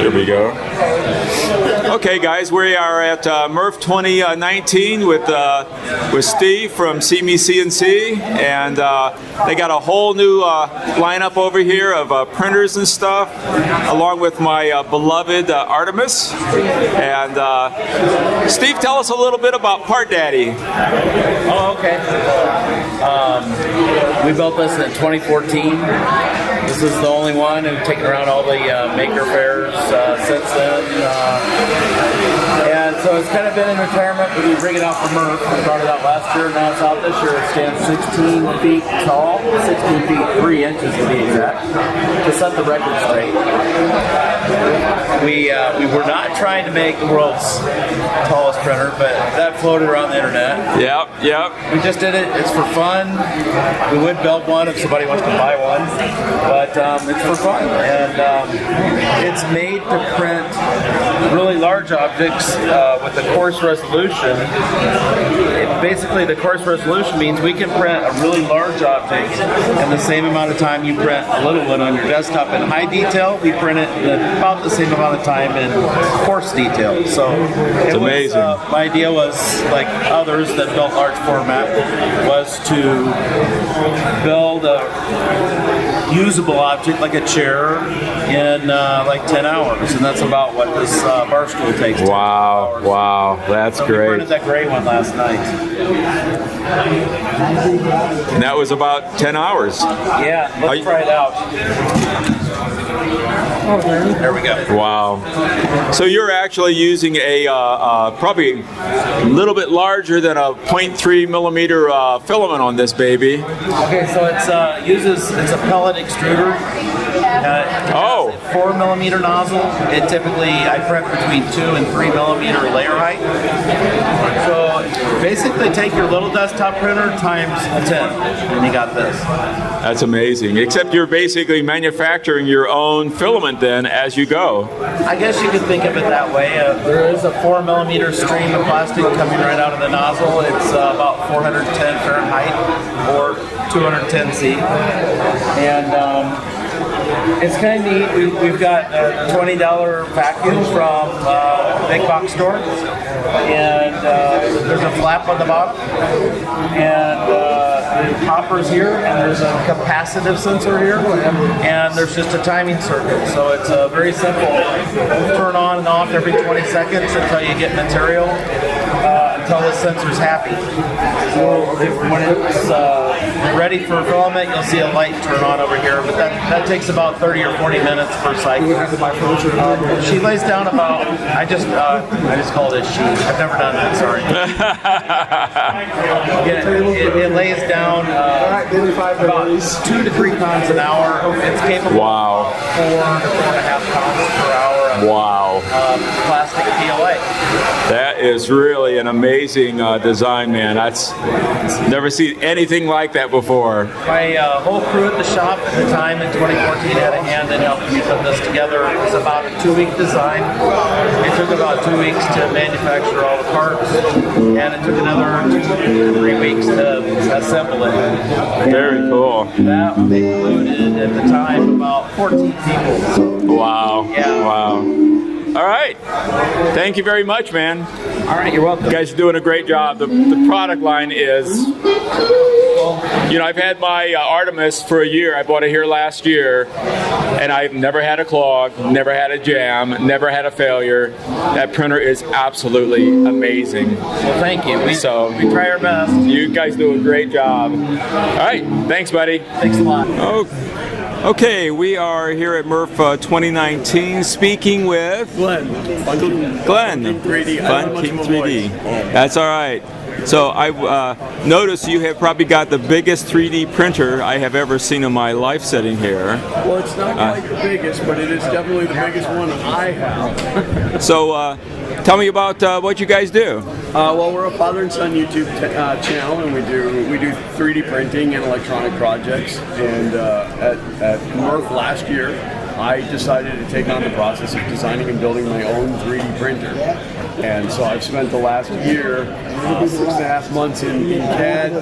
There we go. Okay, guys, we are at MRRF 2019 with Steve from See Me CNC, and they got a whole new lineup over here of printers and stuff, along with my beloved Artemis. And Steve, tell us a little bit about Part Daddy. Oh, okay. We built this in 2014. This is the only one. We've taken around all the maker fairs since then. And so it's kind of been in retirement, but we bring it out for MRRF. We brought it out last year, now it's out this year. It stands 16 feet tall, 16 feet 3 inches to be exact, to set the record straight. We were not trying to make the world's tallest printer, but that floated around the internet. Yep. We just did it. It's for fun. We would build one if somebody wants to buy one, but it's for fun. And it's made to print really large objects with a coarse resolution. Basically, the coarse resolution means we can print a really large object in the same amount of time you print a little one on your desktop. In high detail, we print it in about the same amount of time in coarse detail. So it's amazing. My idea was, like others that built large format, was to build a usable object like a chair in like 10 hours, and that's about what this bar stool takes. Wow, that's so great. We printed that gray one last night. And that was about 10 hours. Yeah, let's try it out. There we go. Wow. So you're actually using a probably a little bit larger than a 0.3 millimeter filament on this baby. Okay, so it's it's a pellet extruder. It has a 4 millimeter nozzle. It typically, I print between 2 and 3 millimeter layer height. So basically take your little desktop printer times 10 and you got this. That's amazing. Except you're basically manufacturing your own filament then as you go. I guess you could think of it that way. There is a 4 millimeter stream of plastic coming right out of the nozzle. It's about 410 Fahrenheit or 210 C. And it's kind of neat. We've got a $20 vacuum from a big box store, and there's a flap on the bottom, and the popper's here, and there's a capacitive sensor here, and there's just a timing circuit. So it's a very simple turn on and off every 20 seconds until you get material, until the sensor's happy. So when it's ready for filament, you'll see a light turn on over here, but that takes about 30 or 40 minutes per cycle. She lays down about, I just call it a she. I've never done that, sorry. It lays down about 2 to 3 pounds an hour. It's capable of 4 to 4.5 pounds per hour. Wow. Plastic PLA. That is really an amazing design, man. That's never seen anything like that before. My whole crew at the shop at the time in 2014 had a hand in helping me put this together. It was about a 2-week design. It took about 2 weeks to manufacture all the parts, and it took another 2 to 3 weeks to assemble it. Very cool. That included at the time about 14 people. Wow. Yeah. Wow. All right. Thank you very much, man. All right, you're welcome. You guys are doing a great job. The product line is, you know, I've had my Artemis for a year. I bought it here last year, and I've never had a clog, never had a jam, never had a failure. That printer is absolutely amazing. Well, thank you. We try our best. You guys do a great job. All right. Thanks, buddy. Thanks a lot. Okay, we are here at MRRF 2019 speaking with Glenn. Fun King 3D. That's all right. So I've noticed you have probably got the biggest 3D printer I have ever seen in my life sitting here. Well, it's not quite the biggest, but it is definitely the biggest one I have. So tell me about what you guys do. Well, we're a father and son YouTube channel, and we do 3D printing and electronic projects. And at MRRF last year, I decided to take on the process of designing and building my own 3D printer. And so I've spent the last year, 6.5 months in CAD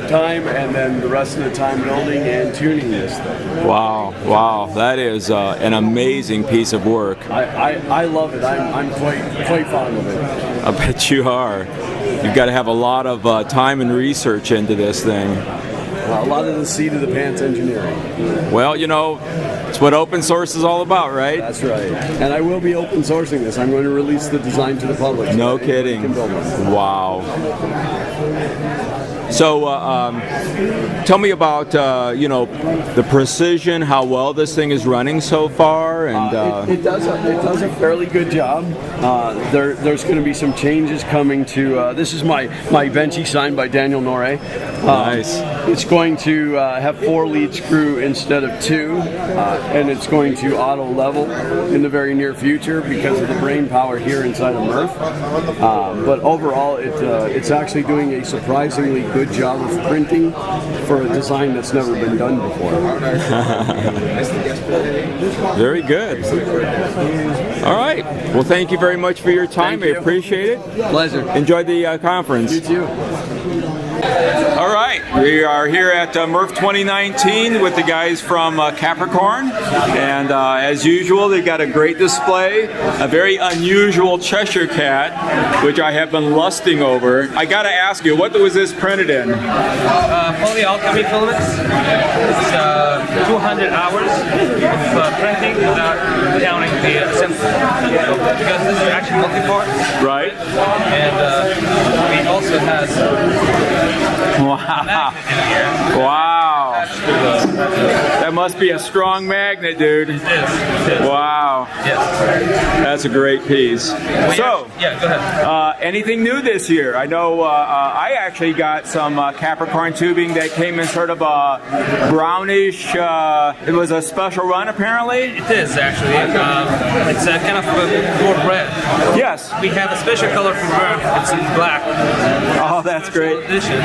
time, and then the rest of the time building and tuning this thing. Wow, wow, that is an amazing piece of work. I love it. I'm quite fond of it. I bet you are. You've got to have a lot of time and research into this thing. A lot of the seat of the pants engineering. Well, you know, it's what open source is all about, right? That's right. And I will be open sourcing this. I'm going to release the design to the public. No kidding. Wow. So, tell me about you know, the precision, how well this thing is running so far, and it does a fairly good job. There's going to be some changes coming to. This is my Benchy signed by Daniel Noré. Nice. It's going to have 4 lead screw instead of 2, and it's going to auto level in the very near future because of the brain power here inside of MRRF. But overall, it's actually doing a surprisingly good job of printing for a design that's never been done before. Very good. All right. Well, thank you very much for your time. I appreciate it. Pleasure. Enjoy the conference. You too. All right, we are here at MRRF 2019 with the guys from Capricorn, and as usual, they've got a great display, a very unusual Cheshire cat, which I have been lusting over. I got to ask you, what was this printed in? Polyalchemy filaments. It's 200 hours of printing without counting the assembly, because this is actually multi-part. Right. And it also has Wow. magnet in here. Wow. That must be a strong magnet, dude. It is. Wow. Yes. That's a great piece. So, Yeah, go ahead. anything new this year? I know I actually got some Capricorn tubing that came in sort of a brownish, it was a special run apparently? It is actually. It's kind of more red. Yes. We have a special color for MRRF. It's in black. Oh, that's great. Edition.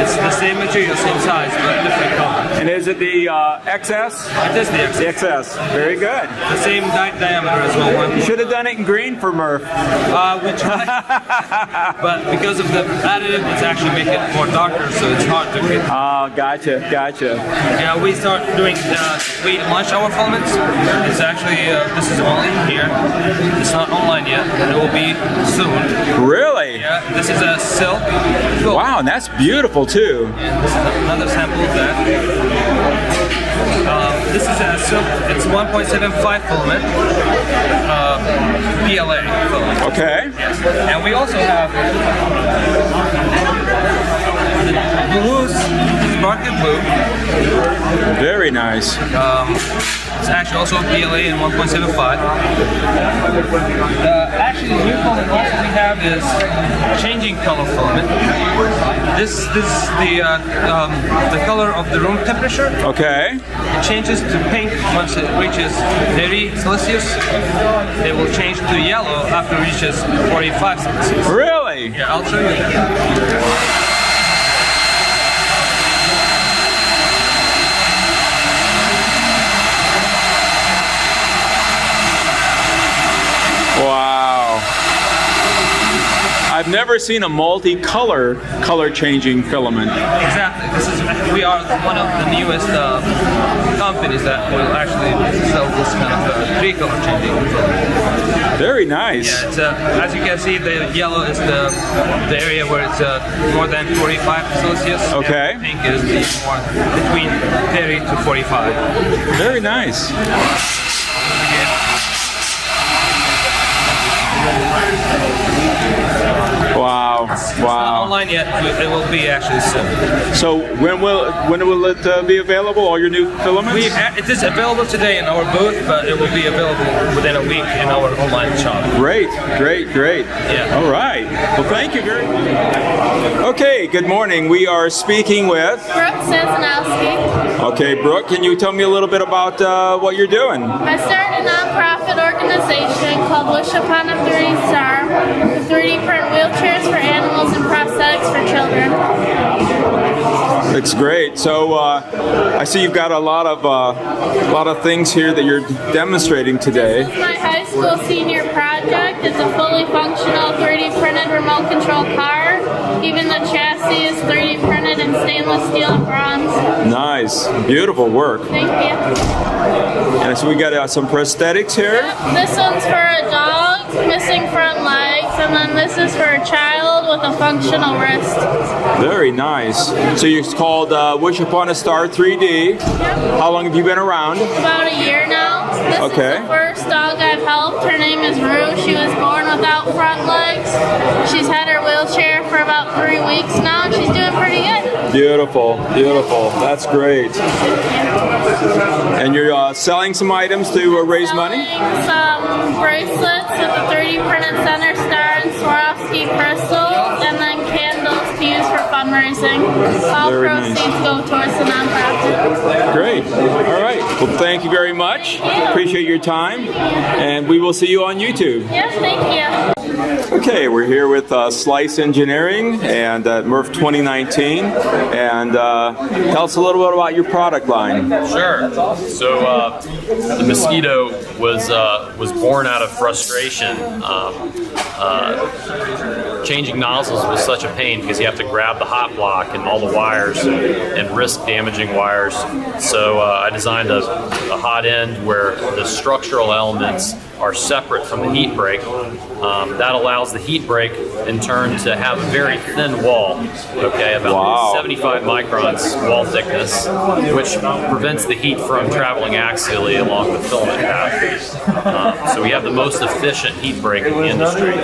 It's the same material, same size, but different color. And is it the XS? It is the The XS. XS. Very good. The same diameter as well. You should have done it in green for MRRF. We tried, but because of the additive, it's actually making it more darker, so it's hard to get. Oh, gotcha, gotcha. Yeah, we start doing we launch our filaments. It's actually this is only here. It's not online yet. It will be soon. Really? Yeah, this is a silk. Cool. Wow, and that's beautiful too. And this is another sample of that. This is a silk. It's 1.75 filament. PLA filament. Okay. Yes. And we also have the blues, sparkly blue. Very nice. It's actually also PLA in 1.75. Actually, the new filament also we have is changing color filament. This is the color of the room temperature. Okay. It changes to pink once it reaches 30 Celsius. It will change to yellow after it reaches 45 Celsius. Really? Yeah, I'll show you that. Wow. I've never seen a multi-color changing filament. Exactly. We are one of the newest companies that will actually sell this kind of 3-color changing filament. Very nice. Yeah, it's, as you can see, the yellow is the area where it's more than 45 Celsius. Okay. And pink is more between 30 to 45. Very nice. Wow. It's not Wow. online yet. It will be actually soon. So when will it be available? All your new filaments? It is available today in our booth, but it will be available within a week in our online shop. Great, great, great. Yeah. All right. Well, thank you very much. Okay, good morning. We are speaking with... Brooke Sasinowski. Okay, Brooke, can you tell me a little bit about what you're doing? I started a nonprofit organization called Wish Upon a 3-Star to 3D print wheelchairs for animals and prosthetics for children. Looks great. So I see you've got a lot of things here that you're demonstrating today. This is my high school senior project. It's a fully functional 3D printed remote control car. Even the chassis is 3D printed in stainless steel and bronze. Nice, beautiful work. Thank you. And so we got some prosthetics here. Yep. This one's for a dog missing front legs, and then this is for a child with a functional wrist. Very nice. So it's called Wish Upon a Star 3D. Yep. How long have you been around? About a year now. This Okay. is the first dog I've helped. Her name is Rue. She was born without front legs. She's had her wheelchair for about 3 weeks now, and she's doing pretty good. Beautiful, beautiful. That's great. And you're selling some items to raise money? Selling some bracelets with the 3D printed center star and Swarovski crystals, and then candles to use for fundraising. All Very nice. proceeds go towards the nonprofit. Great. All right. Well, thank you very much. Thank you. Appreciate your time. And we will see you on YouTube. Yes, thank you. Okay, we're here with Slice Engineering and MRRF 2019. And tell us a little bit about your product line. Sure. So the Mosquito was born out of frustration. Changing nozzles was such a pain because you have to grab the hot block and all the wires and risk damaging wires. So I designed a hot end where the structural elements are separate from the heat break. That allows the heat break in turn to have a very thin wall, okay, about Wow. 75 microns wall thickness, which prevents the heat from traveling axially along the filament path. So we have the most efficient heat break in the industry.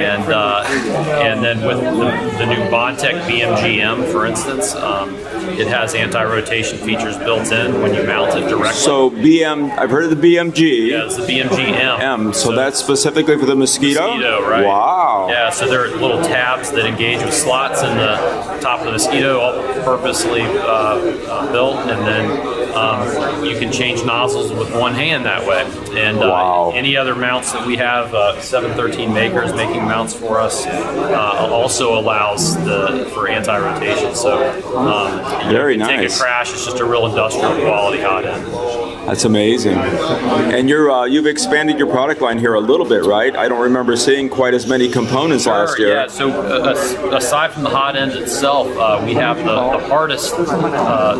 And then with the new Bondtech BMGM, for instance, it has anti-rotation features built in when you mount it directly. So I've heard of the BMG. Yeah, it's the BMGM. So that's specifically for the Mosquito? Mosquito, right? Wow. Yeah, so there are little tabs that engage with slots in the top of the Mosquito, all purposely built, and then you can change nozzles with one hand that way. And Wow. any other mounts that we have, 713 makers making mounts for us, also allows for anti-rotation. So Very you can take nice. a crash, it's just a real industrial quality hot end. That's amazing. And you've expanded your product line here a little bit, right? I don't remember seeing quite as many components last year. Yeah, so aside from the hot end itself, we have the hardest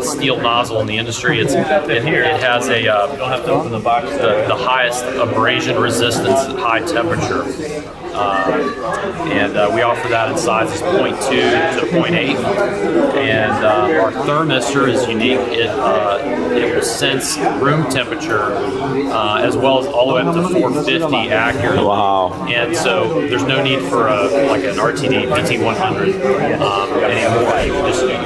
steel nozzle in the industry. It has a don't have to open the box. The highest abrasion resistance at high temperature. And we offer that in sizes 0.2 to 0.8. And our thermistor is unique. It will sense room temperature as well as all the way up to 450 accurate. Wow. And so there's no need for like an RTD PT100 anymore. You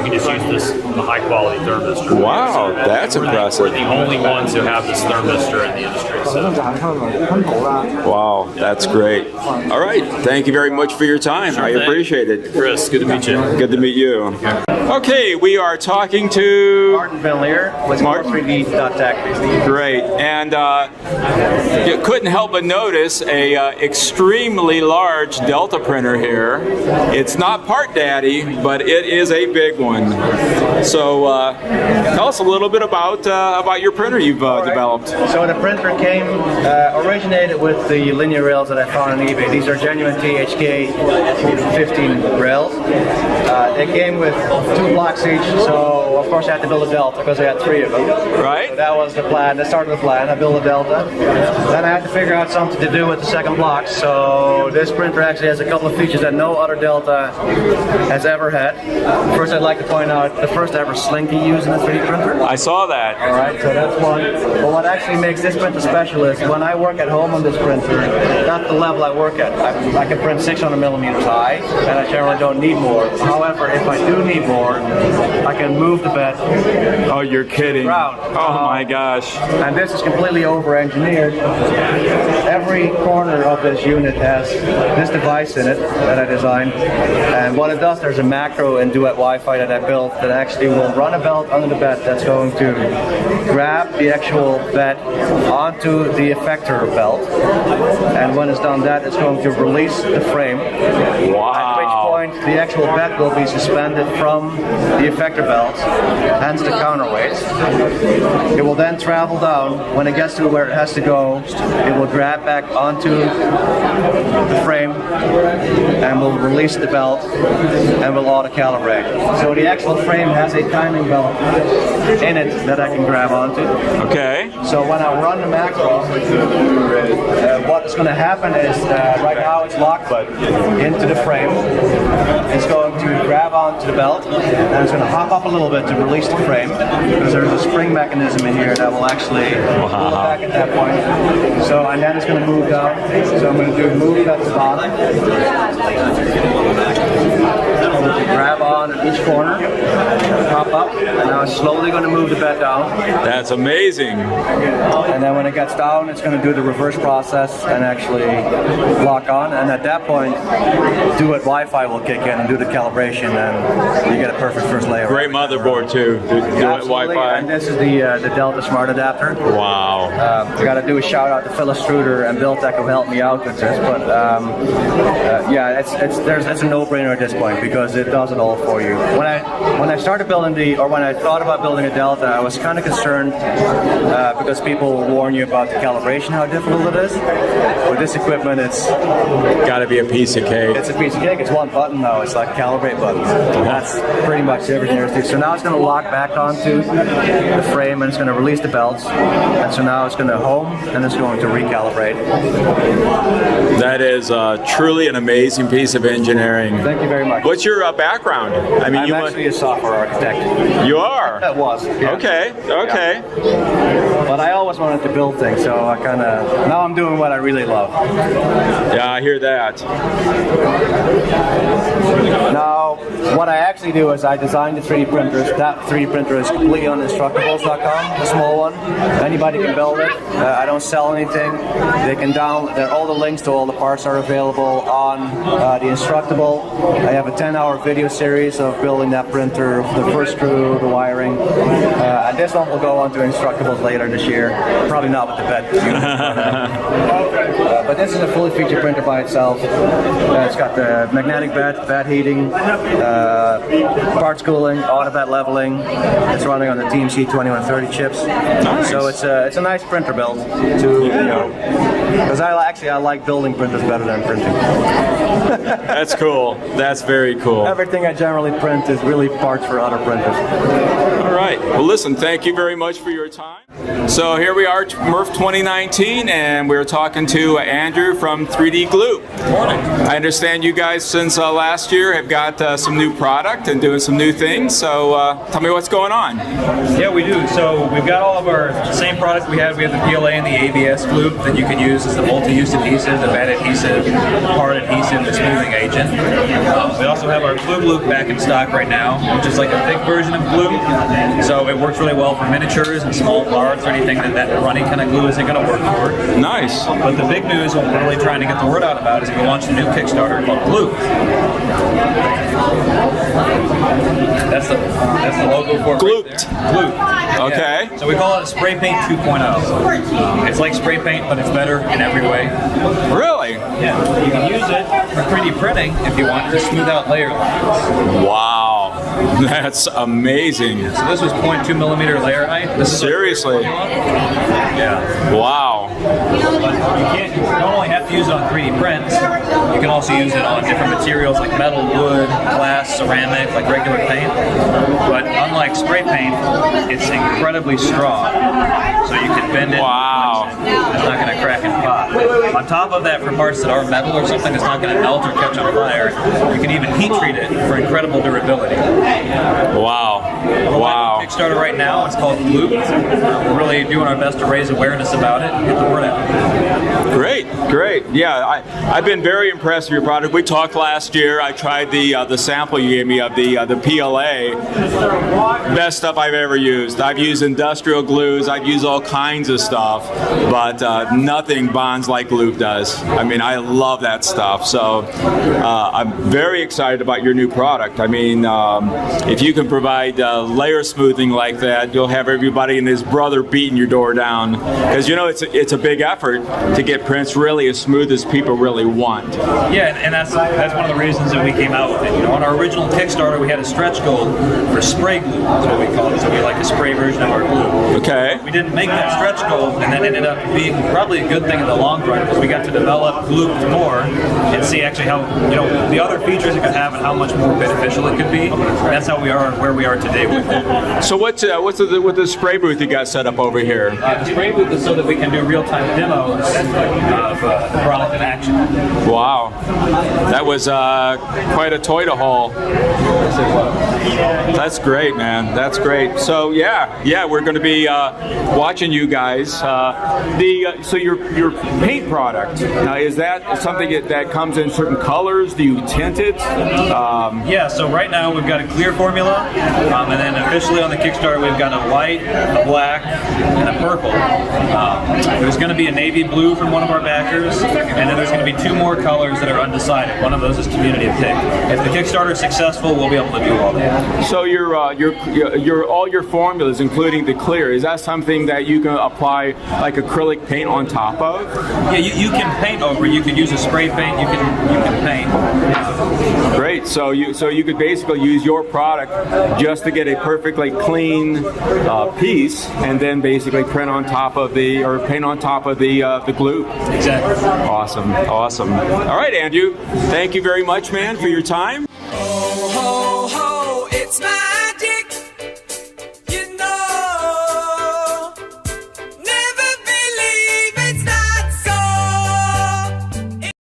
can just use the high quality thermistor. Wow, that's impressive. We're the only ones who have this thermistor in the industry. So. Wow, that's great. All right, thank you very much for your time. I thing. appreciate it. Chris, good to meet you. Good to meet you. Okay, we are talking to Martin Valier with Martin. 3D.tech. Great, and you couldn't help but notice a extremely large Delta printer here. It's not part daddy, but it is a big one. So tell us a little bit about your printer you've developed. So the printer originated with the linear rails that I found on eBay. These are genuine THK 15 rails. They came with 2 blocks each, so of course I had to build a Delta because I had 3 of them. Right. So that was the plan. That started the plan. I built a Delta. Then I had to figure out something to do with the second block. So this printer actually has a couple of features that no other Delta has ever had. First, I'd like to point out the first ever slinky used in a 3D printer. I saw that. All right, so that's one. But what actually makes this printer special is when I work at home on this printer, that's the level I work at. I can print 600 millimeters high, and I generally don't need more. However, if I do need more, I can move the bed. Oh, you're kidding. Round. Oh my gosh. And this is completely over-engineered. Every corner of this unit has this device in it that I designed. And what it does, there's a macro in Duet Wi-Fi that I built that actually will run a belt under the bed that's going to grab the actual bed onto the effector belt. And when it's done that, it's going to release the frame. Wow. At which point point, the actual bed will be suspended from the effector belt, hence the counterweight. It will then travel down. When it gets to where it has to go, it will grab back onto the frame and will release the belt and will auto-calibrate. So the actual frame has a timing belt in it that I can grab onto. Okay. So when I run the macro, what's going to happen is right now it's locked into the frame. It's going to grab onto the belt and it's going to hop up a little bit to release the frame because there's a spring mechanism in here that will actually pull it back at that point. So and then it's going to move down. So I'm going to do move at the bottom. Grab on at each corner, pop up, and now it's slowly going to move the bed down. That's amazing. And then when it gets down, it's going to do the reverse process and actually lock on. And at that point, Do-It Wi-Fi will kick in and do the calibration, and you get a perfect first layer. Great motherboard too. Do-It Wi-Fi. And this is the Delta Smart Adapter. Wow. I got to do a shout out to Phyllis Struder and Bill Tech who helped me out with this, but yeah, it's a no-brainer at this point because it does it all for you. When I started building when I thought about building a Delta, I was kind of concerned because people will warn you about the calibration, how difficult it is. With this equipment, it's got to be a piece of cake. It's a piece of cake. It's one button though. It's like calibrate button. That's pretty much everything there is to do. So now it's going to lock back onto the frame and it's going to release the belts. And so now it's going to home and it's going to recalibrate. That is truly an amazing piece of engineering. Thank you very much. What's your background? I mean, I'm actually a software architect. You are? That was. Yeah. Okay. Yeah. But I always wanted to build things, so I kind of now I'm doing what I really love. Yeah, I hear that. Now, what I actually do is I design the 3D printers. That 3D printer is completely on Instructables.com, the small one. Anybody can build it. I don't sell anything. They can download. All the links to all the parts are available on the Instructable. I have a 10-hour video series of building that printer, the first screw, the wiring. And this one will go onto Instructables later this year. Probably not with the bed. But this is a fully featured printer by itself. It's got the magnetic bed heating, parts cooling, auto bed leveling. It's running on the TMC 2130 chips. Nice. So it's a nice printer build because I like building printers better than printing. That's cool. That's very cool. Everything I generally print is really parts for other printers. All right. Well, listen, thank you very much for your time. So here we are, MRRF 2019, and we're talking to Andrew from 3D Glue. Morning. I understand you guys since last year have got some new product and doing some new things. So tell me what's going on. Yeah, we do. So we've got all of our same products we had. We have the PLA and the ABS glue that you can use as the multi-use adhesive, the bed adhesive, hard adhesive, the smoothing agent. We also have our glue loop back in stock right now, which is like a thick version of glue. So it works really well for miniatures and small parts or anything that runny kind of glue isn't going to work for. Nice. But the big news, what we're really trying to get the word out about, is we launched a new Kickstarter called Glue. That's the logo for it. Glooped. Right there. Glue. Okay. Yeah. So we call it a spray paint 2.0. It's like spray paint, but it's better in every way. Really? Yeah. You can use it for 3D printing if you want to smooth out layer lines. Wow. That's amazing. So this was 0.2 millimeter layer height. This is Seriously? Yeah. Wow. But you don't only have to use it on 3D prints. You can also use it on different materials like metal, wood, glass, ceramic, like regular paint. But unlike spray paint, it's incredibly strong. So you can bend it. Wow. It's not going to crack and pop. On top of that, for parts that are metal or something that's not going to melt or catch on fire, you can even heat treat it for incredible durability. Wow. Wow. Kickstarter right now. It's called Glue. We're really doing our best to raise awareness about it and get the word out. Great, great. Yeah, I've been very impressed with your product. We talked last year. I tried the sample you gave me of the PLA. Best stuff I've ever used. I've used industrial glues. I've used all kinds of stuff, but nothing bonds like glue does. I mean, I love that stuff. So I'm very excited about your new product. I mean, if you can provide layer smoothing smoothing like that, you'll have everybody and his brother beating your door down, because it's a big effort to get prints really as smooth as people really want. Yeah, and that's one of the reasons that we came out with it. On our original Kickstarter, we had a stretch goal for spray glue. That's what we call it. So we like a spray version of our glue. Okay. We didn't make that stretch goal, and that ended up being probably a good thing in the long run, because we got to develop glue more and see actually how the other features it could have and how much more beneficial it could be. That's how we are where we are today with it. So what's the spray booth you got set up over here? The spray booth is so that we can do real-time demos of the product in action. Wow, that was quite a toy to haul. That's great, man. That's great. So yeah, we're going to be watching you guys. So your paint product, now, is that something that comes in certain colors? Do you tint it? Yeah. So right now we've got a clear formula, and then officially on the Kickstarter we've got a white, a black, and a purple. There's going to be a navy blue from one of our backers, and then there's going to be 2 more colors that are undecided. One of those is community pick. If the Kickstarter is successful, we'll be able to do all that. So your all your formulas, including the clear, is that something that you can apply like acrylic paint on top of? Yeah, you can paint over. You can use a spray paint. You can paint. Great. So you could basically use your product just to get a perfectly clean piece, and then basically print on top of paint on top of the glue. Exactly. Awesome. All right, Andrew. Thank you very much, man, for your time.